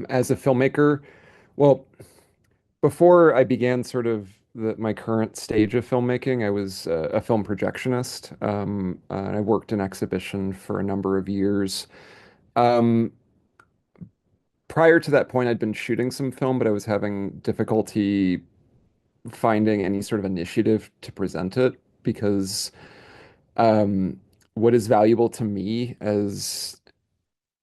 As a filmmaker, well, before I began sort of my current stage of filmmaking, I was a film projectionist. And I worked in exhibition for a number of years. Um, Prior to that point, I'd been shooting some film, but I was having difficulty finding any sort of initiative to present it because um, what is valuable to me as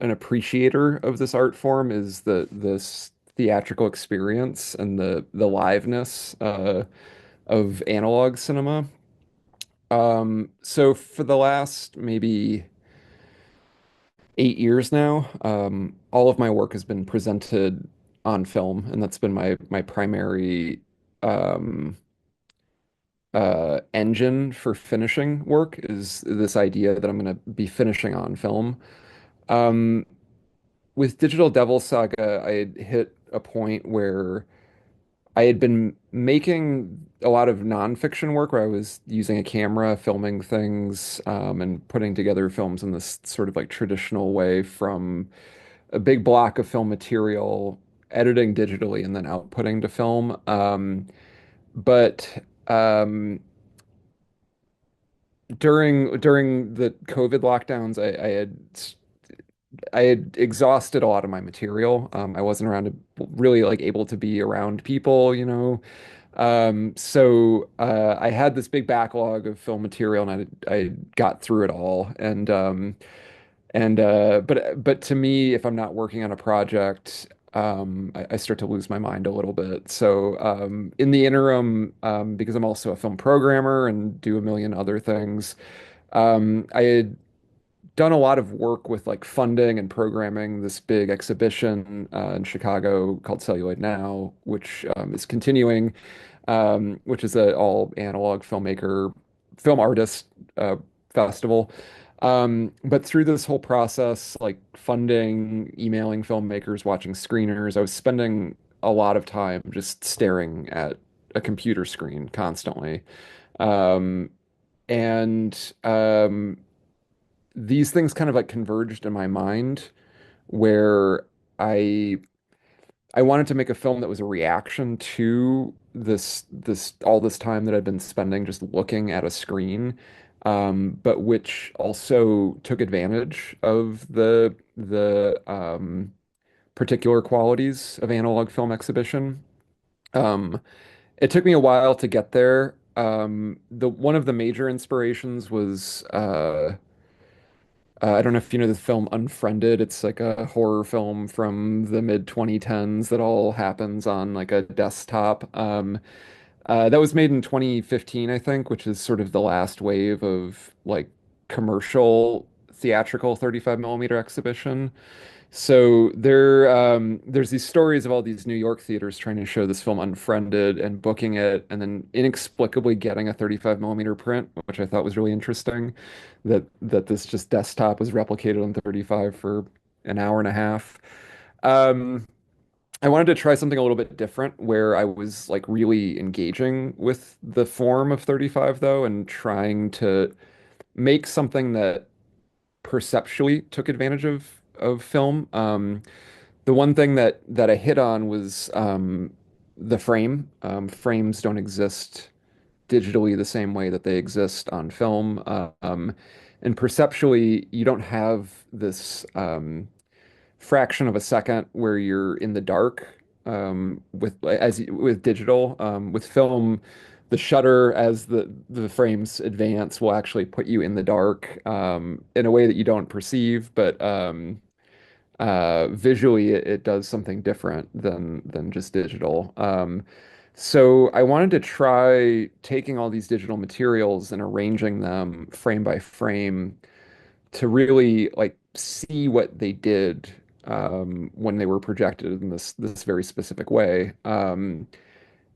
an appreciator of this art form is this theatrical experience and the liveness of analog cinema. So for the last maybe 8 years now, all of my work has been presented on film, and that's been my primary um, engine for finishing work is this idea that I'm going to be finishing on film. Um, with Digital Devil Saga, I had hit a point where I had been making a lot of nonfiction work where I was using a camera, filming things, and putting together films in this sort of like traditional way from a big block of film material, editing digitally, and then outputting to film. But during the COVID lockdowns, I had exhausted a lot of my material. I wasn't around to really like able to be around people, you know. So I had this big backlog of film material, and I got through it all. But to me, if I'm not working on a project, I start to lose my mind a little bit. So in the interim, because I'm also a film programmer and do a million other things, I had done a lot of work with like funding and programming this big exhibition in Chicago called Celluloid Now, which is continuing, which is a all analog film artist festival. But through this whole process, like funding, emailing filmmakers, watching screeners, I was spending a lot of time just staring at a computer screen constantly. Um, and these things kind of like converged in my mind where I I wanted to make a film that was a reaction to this all this time that I'd been spending just looking at a screen, but which also took advantage of the particular qualities of analog film exhibition. Um, it took me a while to get there. The one of the major inspirations was I don't know if you know the film Unfriended. It's like a horror film from the mid 2010s that all happens on like a desktop. That was made in 2015, I think, which is sort of the last wave of like commercial theatrical 35 millimeter exhibition. So there's these stories of all these New York theaters trying to show this film Unfriended and booking it, and then inexplicably getting a 35 millimeter print, which I thought was really interesting. That this just desktop was replicated on 35 for an hour and a half. Um, I wanted to try something a little bit different, where I was like really engaging with the form of 35 though, and trying to make something that perceptually took advantage of film. The one thing that I hit on was the frame. Frames don't exist digitally the same way that they exist on film. And perceptually, you don't have this fraction of a second where you're in the dark with digital. With film, the shutter as the frames advance will actually put you in the dark in a way that you don't perceive, but visually it does something different than just digital. So I wanted to try taking all these digital materials and arranging them frame by frame to really like see what they did when they were projected in this very specific way.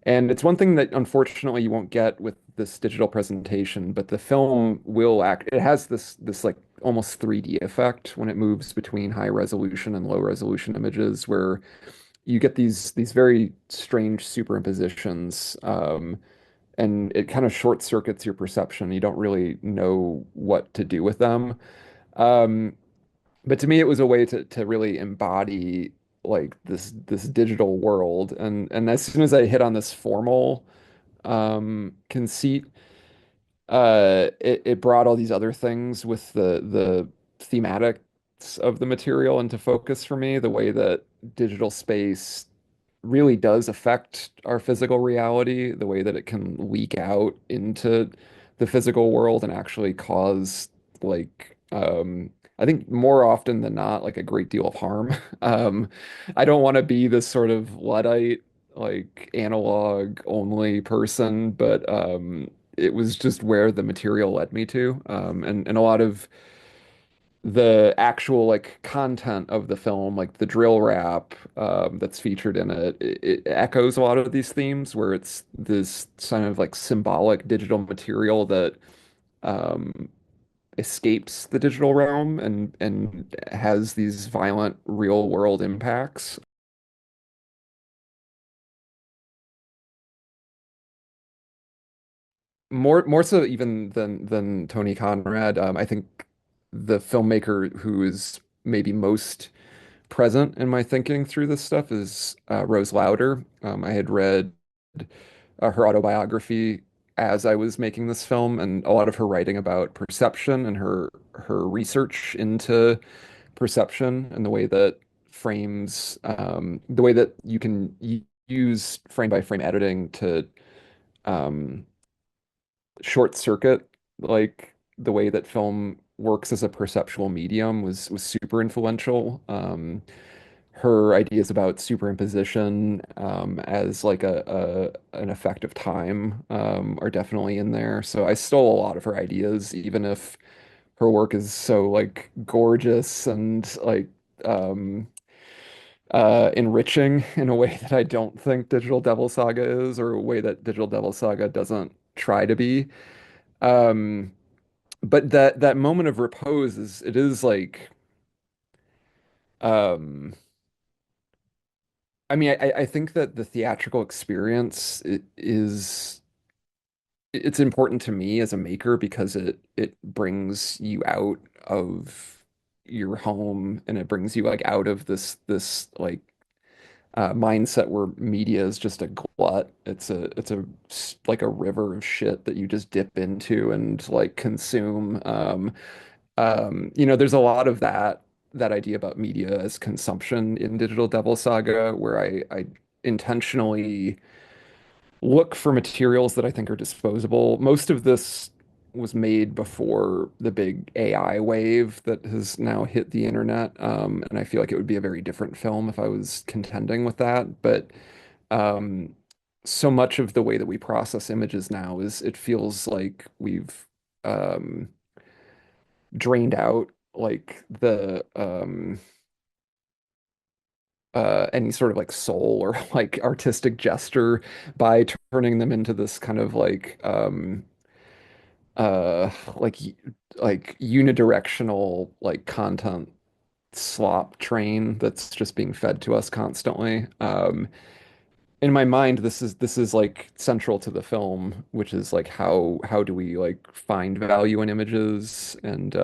And it's one thing that unfortunately you won't get with this digital presentation, but the film will act, it has this like almost 3D effect when it moves between high resolution and low resolution images where you get these very strange superimpositions, and it kind of short circuits your perception. You don't really know what to do with them. Um, but to me, it was a way to really embody. like this digital world, and as soon as I hit on this formal conceit, it brought all these other things with the thematics of the material into focus for me, the way that digital space really does affect our physical reality, the way that it can leak out into the physical world and actually cause like I think more often than not like a great deal of harm. I don't want to be this sort of Luddite like analog only person, but it was just where the material led me to. And a lot of the actual like content of the film, like the drill rap that's featured in it, it echoes a lot of these themes where it's this kind of like symbolic digital material that um, escapes the digital realm and has these violent real world impacts. More so even than Tony Conrad, I think the filmmaker who is maybe most present in my thinking through this stuff is Rose Lauder. I had read her autobiography as I was making this film, and a lot of her writing about perception and her research into perception and the way that frames, the way that you can use frame by frame editing to um, short circuit like the way that film works as a perceptual medium was super influential. Her ideas about superimposition as like an effect of time are definitely in there. So I stole a lot of her ideas, even if her work is so like gorgeous and like um, enriching in a way that I don't think Digital Devil Saga is, or a way that Digital Devil Saga doesn't try to be. Um, but that moment of repose is it is like um I mean, I think that the theatrical experience is it's important to me as a maker because it brings you out of your home and it brings you like out of this like mindset where media is just a glut. It's like a river of shit that you just dip into and like consume. There's a lot of that idea about media as consumption in Digital Devil Saga, where I intentionally look for materials that I think are disposable. Most of this was made before the big AI wave that has now hit the internet, and I feel like it would be a very different film if I was contending with that. But um, so much of the way that we process images now is it feels like we've um, drained out like the any sort of like soul or like artistic gesture by turning them into this kind of uh like like unidirectional like content slop train that's just being fed to us constantly. In my mind, this is like central to the film, which is like how do we like find value in images and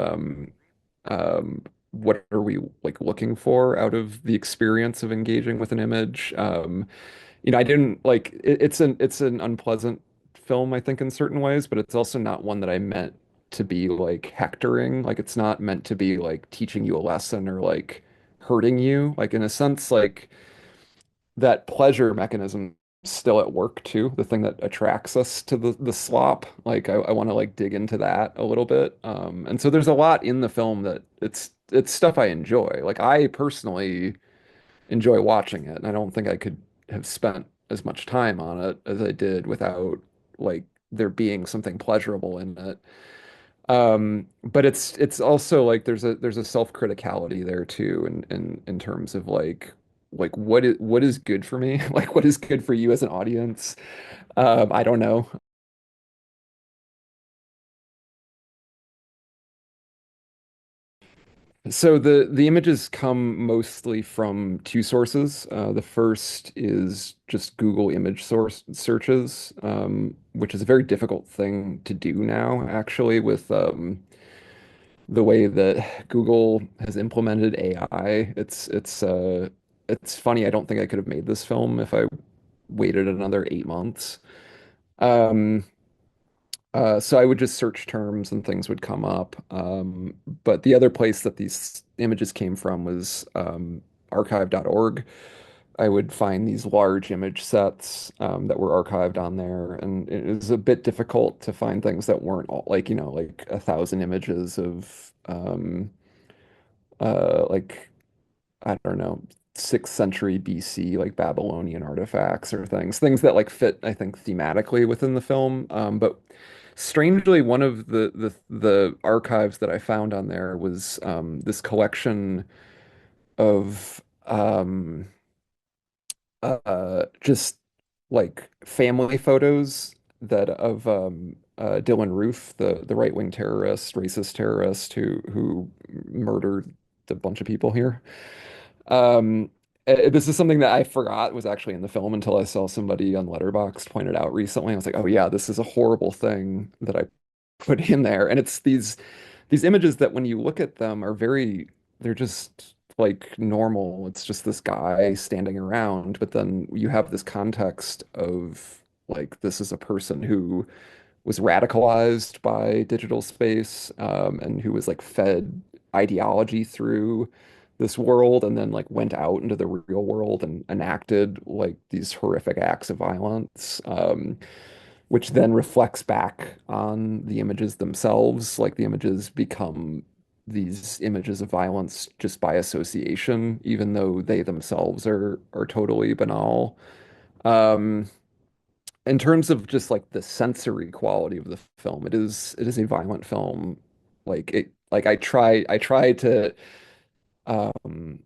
what are we like looking for out of the experience of engaging with an image? I didn't like it's an unpleasant film, I think, in certain ways, but it's also not one that I meant to be like hectoring. Like it's not meant to be like teaching you a lesson or like hurting you. Like in a sense, like that pleasure mechanism still at work too, the thing that attracts us to the slop. Like I want to like dig into that a little bit. And so there's a lot in the film that it's stuff I enjoy. Like I personally enjoy watching it, and I don't think I could have spent as much time on it as I did without like there being something pleasurable in it. But it's also like there's a self-criticality there too, in terms of like what is good for me, like what is good for you as an audience. I don't know. So the images come mostly from two sources. The first is just Google image source searches, which is a very difficult thing to do now, actually, with the way that Google has implemented AI. It's it's funny, I don't think I could have made this film if I waited another 8 months. Um, so I would just search terms and things would come up. But the other place that these images came from was archive.org. I would find these large image sets that were archived on there, and it was a bit difficult to find things that weren't all like, like 1,000 images of like I don't know, 6th century BC, like Babylonian artifacts or things that like fit, I think, thematically within the film. But strangely, one of the archives that I found on there was this collection of just like family photos that of Dylan Roof, the right-wing terrorist, racist terrorist who murdered a bunch of people here. Um, this is something that I forgot was actually in the film until I saw somebody on Letterboxd point it out recently. I was like, oh yeah, this is a horrible thing that I put in there. And it's these images that when you look at them are they're just like normal. It's just this guy standing around, but then you have this context of like this is a person who was radicalized by digital space, and who was like fed ideology through this world and then like went out into the real world and enacted like these horrific acts of violence, which then reflects back on the images themselves. Like the images become these images of violence just by association, even though they themselves are totally banal. Um, in terms of just like the sensory quality of the film, it is a violent film. Like I try to um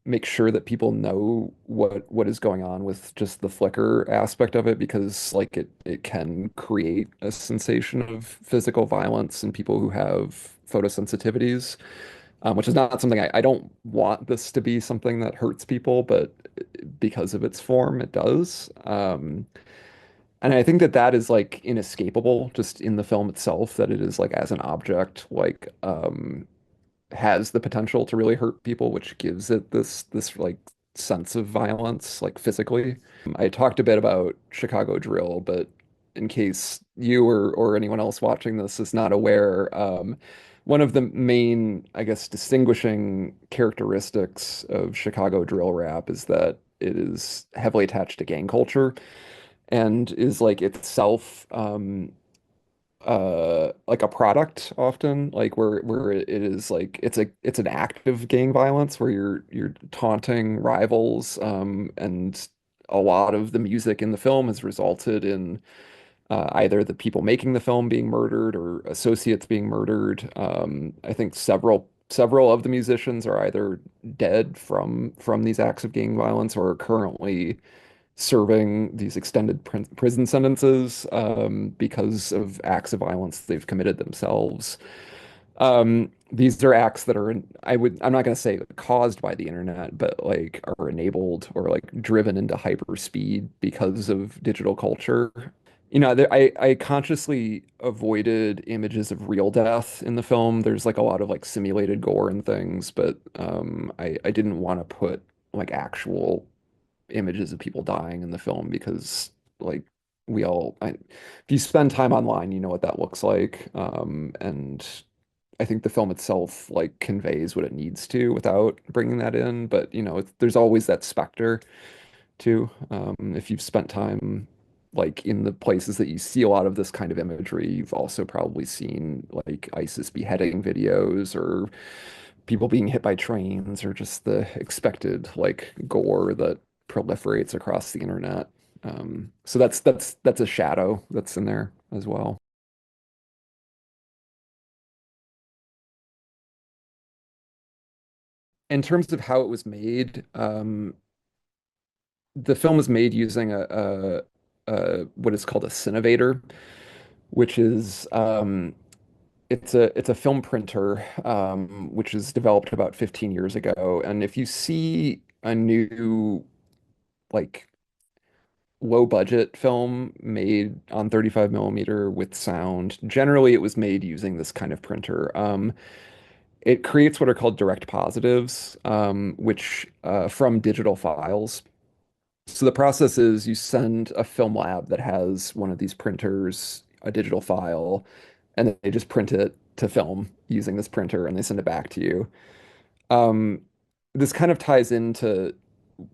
make sure that people know what is going on with just the flicker aspect of it because like it can create a sensation of physical violence in people who have photosensitivities, which is not something I don't want this to be something that hurts people, but because of its form, it does. And I think that that is like inescapable just in the film itself, that it is like as an object, like has the potential to really hurt people, which gives it this like sense of violence, like physically. I talked a bit about Chicago Drill, but in case you or anyone else watching this is not aware, one of the main, I guess, distinguishing characteristics of Chicago drill rap is that it is heavily attached to gang culture and is like itself like a product often, like where it is like it's an act of gang violence where you're taunting rivals, and a lot of the music in the film has resulted in either the people making the film being murdered or associates being murdered. I think several of the musicians are either dead from these acts of gang violence or are currently serving these extended prison sentences, because of acts of violence they've committed themselves. These are acts that I'm not going to say caused by the internet, but like are enabled or like driven into hyper speed because of digital culture. I consciously avoided images of real death in the film. There's like a lot of like simulated gore and things, but I didn't want to put like actual images of people dying in the film because like if you spend time online, you know what that looks like. And I think the film itself like conveys what it needs to without bringing that in. But there's always that specter too. If you've spent time like in the places that you see a lot of this kind of imagery, you've also probably seen like ISIS beheading videos or people being hit by trains or just the expected like gore that proliferates across the internet. So that's a shadow that's in there as well. In terms of how it was made, the film was made using a what is called a Cinevator, which is it's a film printer, which was developed about 15 years ago. And if you see a new like low budget film made on 35 millimeter with sound, generally it was made using this kind of printer. it creates what are called direct positives, which from digital files. So the process is you send a film lab that has one of these printers a digital file, and then they just print it to film using this printer, and they send it back to you. Um, this kind of ties into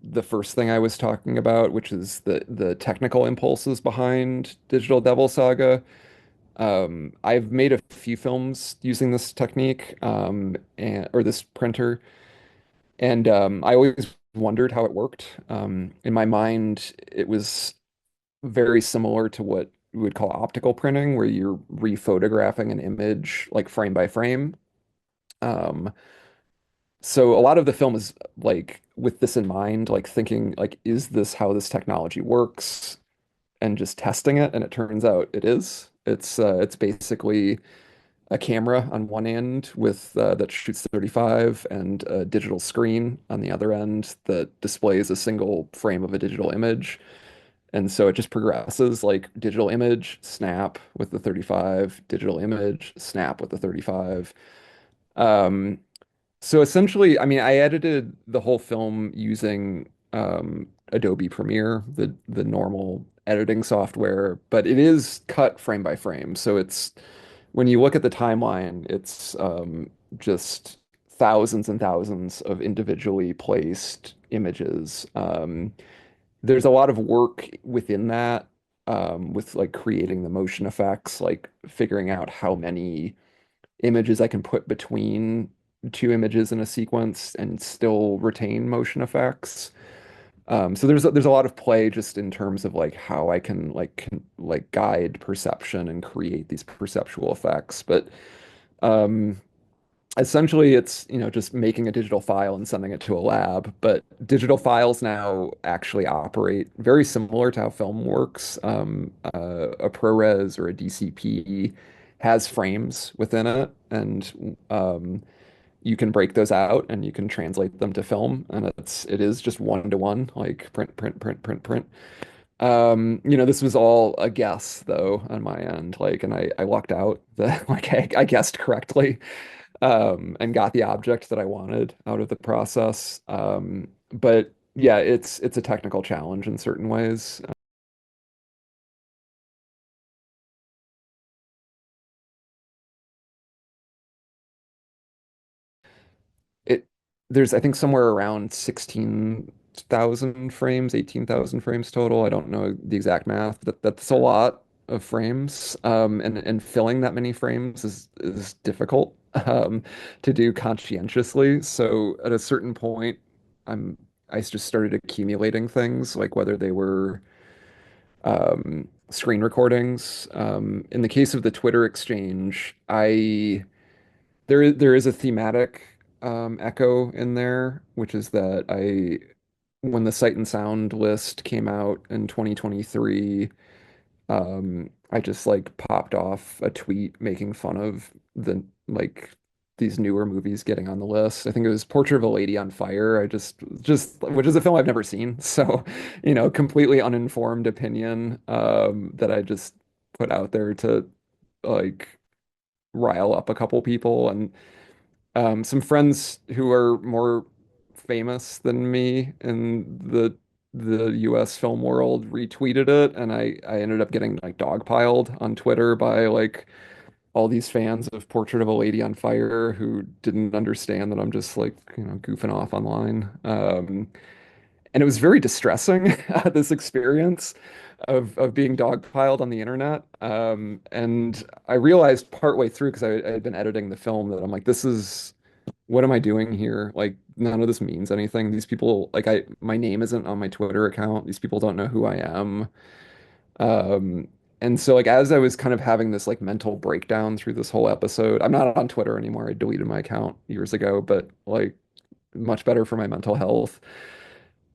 the first thing I was talking about, which is the technical impulses behind Digital Devil Saga. I've made a few films using this technique, and or this printer, and I always wondered how it worked. In my mind, it was very similar to what we would call optical printing, where you're rephotographing an image like frame by frame. Um, so a lot of the film is like with this in mind, like thinking like, is this how this technology works? And just testing it, and it turns out it is. It's basically a camera on one end with that shoots 35 and a digital screen on the other end that displays a single frame of a digital image. And so it just progresses like digital image, snap with the 35, digital image, snap with the 35. Um, so essentially, I mean, I edited the whole film using Adobe Premiere, the normal editing software, but it is cut frame by frame. So it's when you look at the timeline, it's just thousands and thousands of individually placed images. There's a lot of work within that, with like creating the motion effects, like figuring out how many images I can put between two images in a sequence and still retain motion effects. So there's a lot of play just in terms of like how I can guide perception and create these perceptual effects. But um, essentially, it's just making a digital file and sending it to a lab. But digital files now actually operate very similar to how film works. A ProRes or a DCP has frames within it, and you can break those out and you can translate them to film, and it is just one to one, like print, print, print, print, print. This was all a guess though on my end, like, and I lucked out that like I guessed correctly, and got the object that I wanted out of the process. But yeah, it's a technical challenge in certain ways. It there's I think somewhere around 16,000 frames, 18,000 frames total. I don't know the exact math, but that's a lot of frames. And filling that many frames is difficult to do conscientiously. So at a certain point, I'm I just started accumulating things, like whether they were screen recordings. In the case of the Twitter exchange, I there is a thematic echo in there, which is that when the Sight and Sound list came out in 2023, I just like popped off a tweet making fun of these newer movies getting on the list. I think it was Portrait of a Lady on Fire. I just which is a film I've never seen, so completely uninformed opinion that I just put out there to like rile up a couple people. And some friends who are more famous than me in the US film world retweeted it, and I ended up getting like dogpiled on Twitter by like all these fans of Portrait of a Lady on Fire who didn't understand that I'm just like, goofing off online. And it was very distressing, this experience of being dogpiled on the internet. And I realized partway through, because I had been editing the film, that I'm like, this is what am I doing here? Like, none of this means anything. These people, like, my name isn't on my Twitter account. These people don't know who I am. Um, and so, like, as I was kind of having this like mental breakdown through this whole episode, I'm not on Twitter anymore. I deleted my account years ago, but like, much better for my mental health.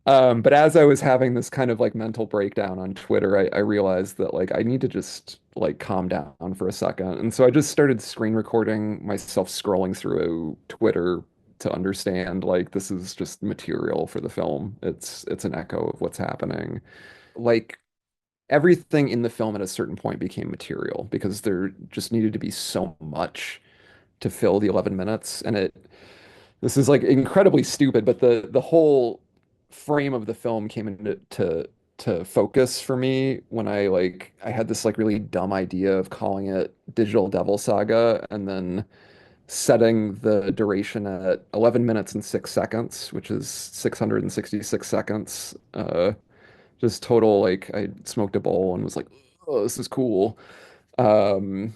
But as I was having this kind of like mental breakdown on Twitter, I realized that like I need to just like calm down for a second. And so I just started screen recording myself scrolling through Twitter to understand like this is just material for the film. It's an echo of what's happening. Like everything in the film at a certain point became material because there just needed to be so much to fill the 11 minutes. And this is like incredibly stupid, but the whole frame of the film came into to focus for me when I had this like really dumb idea of calling it Digital Devil Saga and then setting the duration at 11 minutes and 6 seconds, which is 666 seconds. Just total like I smoked a bowl and was like, oh, this is cool. Um,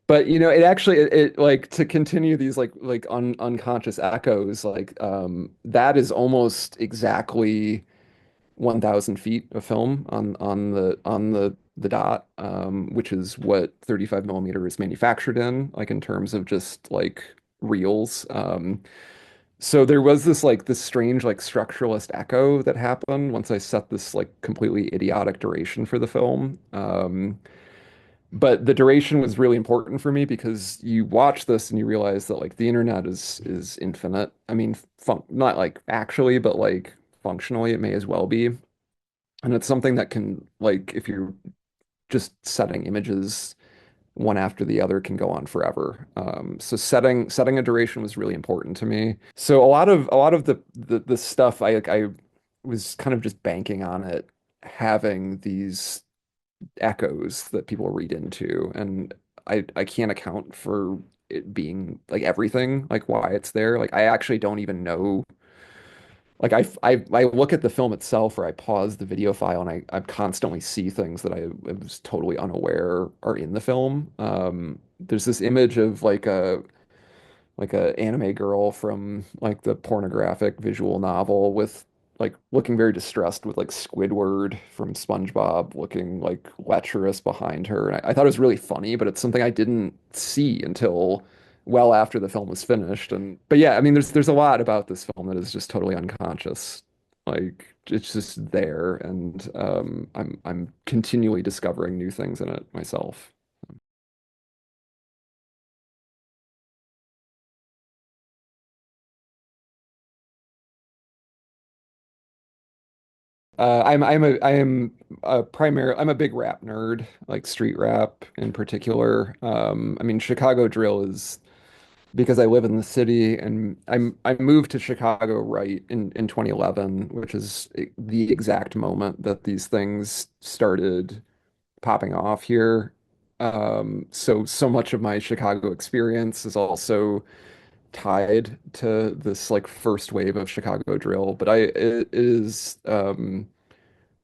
but it actually like to continue these like unconscious echoes, that is almost exactly 1,000 feet of film on the dot, which is what 35 millimeter is manufactured in, like in terms of just like reels. So there was this strange like structuralist echo that happened once I set this like completely idiotic duration for the film. But the duration was really important for me because you watch this and you realize that like the internet is infinite. I mean, not like actually, but like functionally, it may as well be. And it's something that can like if you're just setting images one after the other can go on forever. So setting a duration was really important to me. So a lot of the stuff I was kind of just banking on it having these echoes that people read into, and I can't account for it being like everything, like why it's there. Like I actually don't even know. Like I look at the film itself, or I pause the video file, and I constantly see things that I was totally unaware are in the film. There's this image of like a anime girl from like the pornographic visual novel with like looking very distressed with like Squidward from SpongeBob looking like lecherous behind her. And I thought it was really funny, but it's something I didn't see until well after the film was finished. And but yeah, I mean there's a lot about this film that is just totally unconscious. Like it's just there and I'm continually discovering new things in it myself. I'm a big rap nerd, like street rap in particular. I mean Chicago drill is because I live in the city and I moved to Chicago right in 2011, which is the exact moment that these things started popping off here. So much of my Chicago experience is also tied to this like first wave of Chicago drill, but it is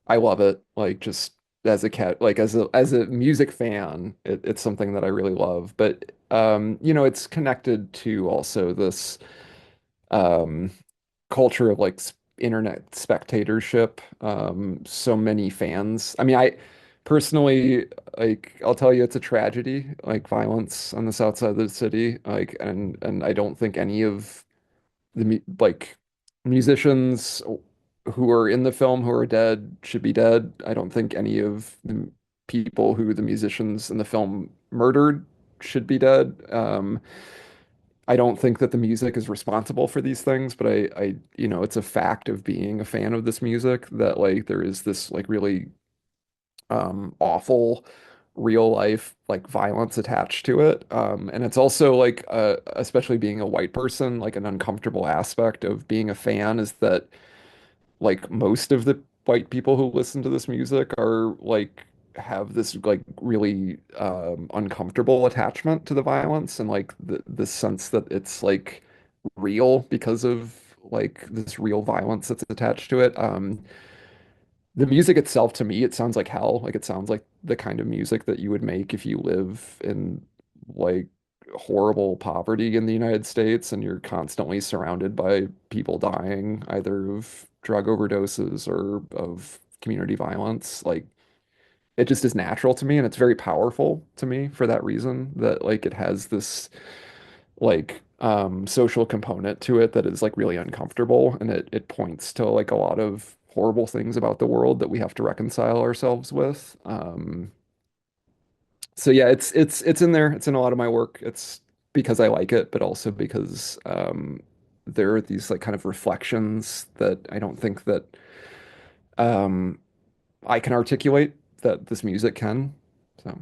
I love it. Like just as a cat, like as a music fan, it's something that I really love. But it's connected to also this um culture of like internet spectatorship. So many fans. I mean, I personally like I'll tell you it's a tragedy, like violence on the south side of the city. Like and I don't think any of like musicians who are in the film who are dead should be dead. I don't think any of the people who the musicians in the film murdered should be dead. I don't think that the music is responsible for these things, but it's a fact of being a fan of this music that like there is this like really awful real life like violence attached to it. And it's also like especially being a white person, like an uncomfortable aspect of being a fan is that like most of the white people who listen to this music are like have this like really uncomfortable attachment to the violence and like the sense that it's like real because of like this real violence that's attached to it. The music itself, to me, it sounds like hell. Like it sounds like the kind of music that you would make if you live in like horrible poverty in the United States and you're constantly surrounded by people dying either of drug overdoses or of community violence. Like it just is natural to me and it's very powerful to me for that reason that like it has this like social component to it that is like really uncomfortable and it points to like a lot of horrible things about the world that we have to reconcile ourselves with. So yeah, it's in there. It's in a lot of my work. It's because I like it, but also because there are these like kind of reflections that I don't think that um I can articulate that this music can. So